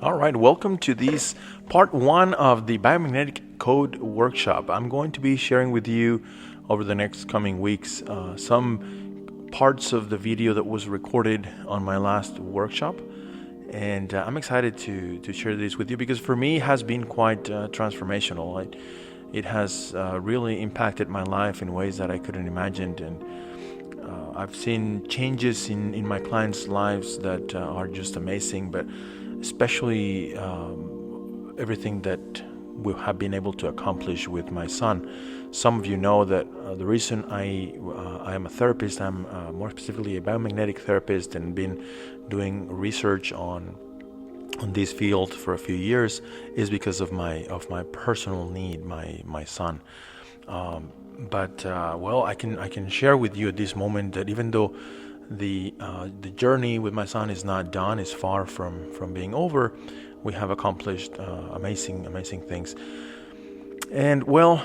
All right, welcome to this part one of the Biomagnetic Code Workshop. I'm going to be sharing with you over the next coming weeks some parts of the video that was recorded on my last workshop. And I'm excited to share this with you because for me it has been quite transformational. It has really impacted my life in ways that I couldn't imagine. And I've seen changes in my clients' lives that are just amazing, but especially everything that we have been able to accomplish with my son. Some of you know that the reason I am a therapist, I'm more specifically a biomagnetic therapist, and been doing research on this field for a few years, is because of my personal need, my son. But I can share with you at this moment that even though the journey with my son is not done, is far from being over, we have accomplished amazing things. And well,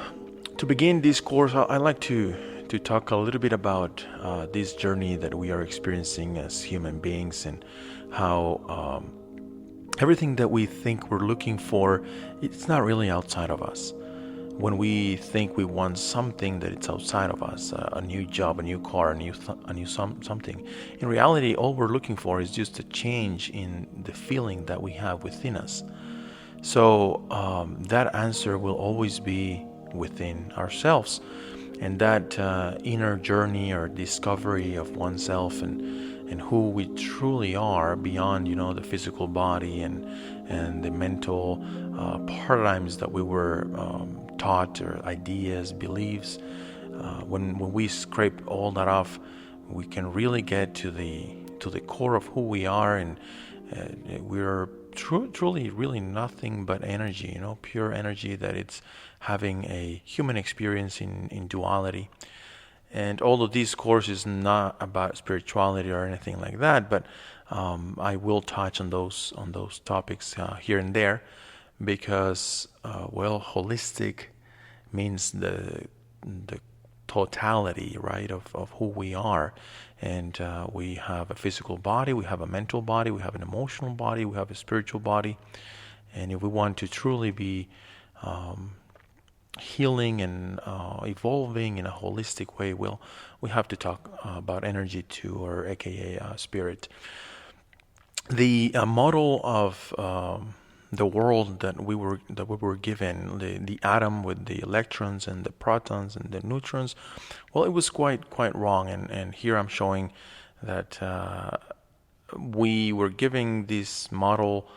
to begin this course, I'd like to talk a little bit about this journey that we are experiencing as human beings, and how everything that we think we're looking for, it's not really outside of us. When we think we want something, that it's outside of us, a new job, a new car, a new something, in reality, all we're looking for is just a change in the feeling that we have within us. So that answer will always be within ourselves, and that inner journey or discovery of oneself and who we truly are beyond, the physical body and the mental paradigms that we were taught, or ideas, beliefs. When we scrape all that off, we can really get to the core of who we are, and we're truly really nothing but energy, pure energy, that it's having a human experience in duality. And although this course is not about spirituality or anything like that, but I will touch on those topics here and there, because holistic means the totality, right, of who we are. And we have a physical body, we have a mental body, we have an emotional body, we have a spiritual body. And if we want to truly be healing and evolving in a holistic way, we have to talk about energy too, or aka spirit. The model of the world that we were given, the atom with the electrons and the protons and the neutrons, well, it was quite wrong. And here I'm showing that we were giving this model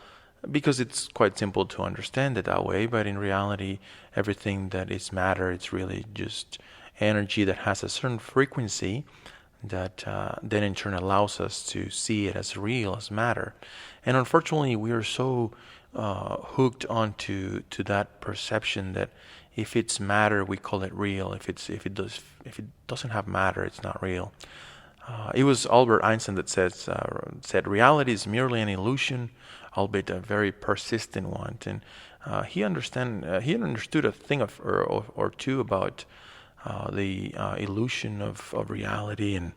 because it's quite simple to understand it that way, but in reality, everything that is matter, it's really just energy that has a certain frequency that then in turn allows us to see it as real, as matter. And unfortunately, we are so hooked onto that perception that if it's matter, we call it real. If it doesn't have matter, it's not real. It was Albert Einstein that said reality is merely an illusion, albeit a very persistent one. And he understood a thing or two about the illusion of reality, and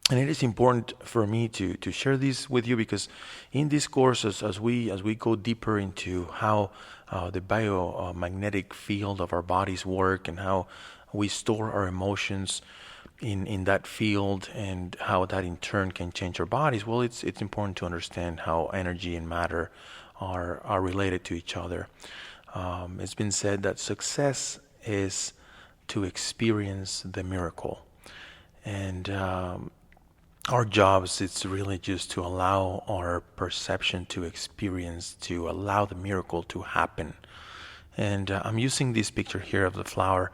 it is important for me to share this with you, because in this course, as we go deeper into how the biomagnetic field of our bodies work, and how we store our emotions in that field, and how that in turn can change our bodies, well, it's important to understand how energy and matter are related to each other. It's been said that success is to experience the miracle, and our jobs, it's really just to allow our perception to experience, to allow the miracle to happen. And I'm using this picture here of the flower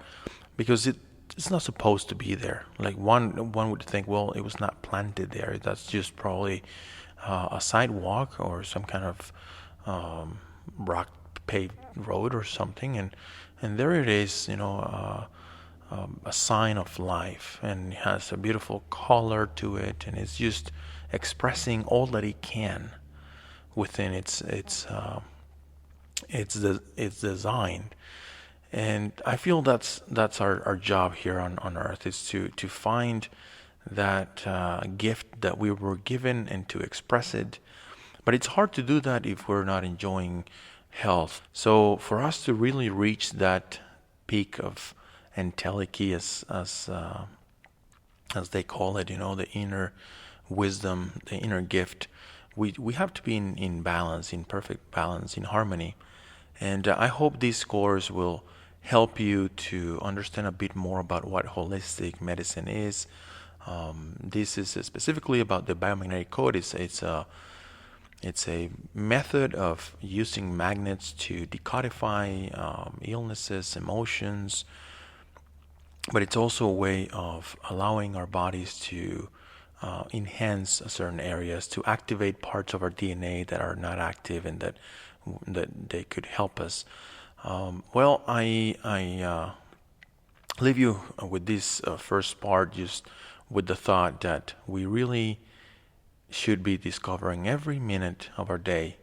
because it's not supposed to be there. Like one would think, well, it was not planted there. That's just probably a sidewalk or some kind of rock paved road or something, and there it is, a sign of life, and it has a beautiful color to it, and it's just expressing all that it can within its design. And I feel that's our job here on Earth, is to find that gift that we were given and to express it, But it's hard to do that if we're not enjoying health. So for us to really reach that peak of entelechy, as they call it, the inner wisdom, the inner gift, we have to be in balance, in perfect balance, in harmony. And I hope these course will help you to understand a bit more about what holistic medicine is. This is specifically about the biomagnetic code. It's a method of using magnets to decodify illnesses, emotions, but it's also a way of allowing our bodies to enhance certain areas, to activate parts of our DNA that are not active and that they could help us. Well, I leave you with this first part, just with the thought that we really should be discovering every minute of our day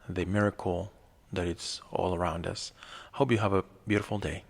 the miracle that it's all around us. Hope you have a beautiful day.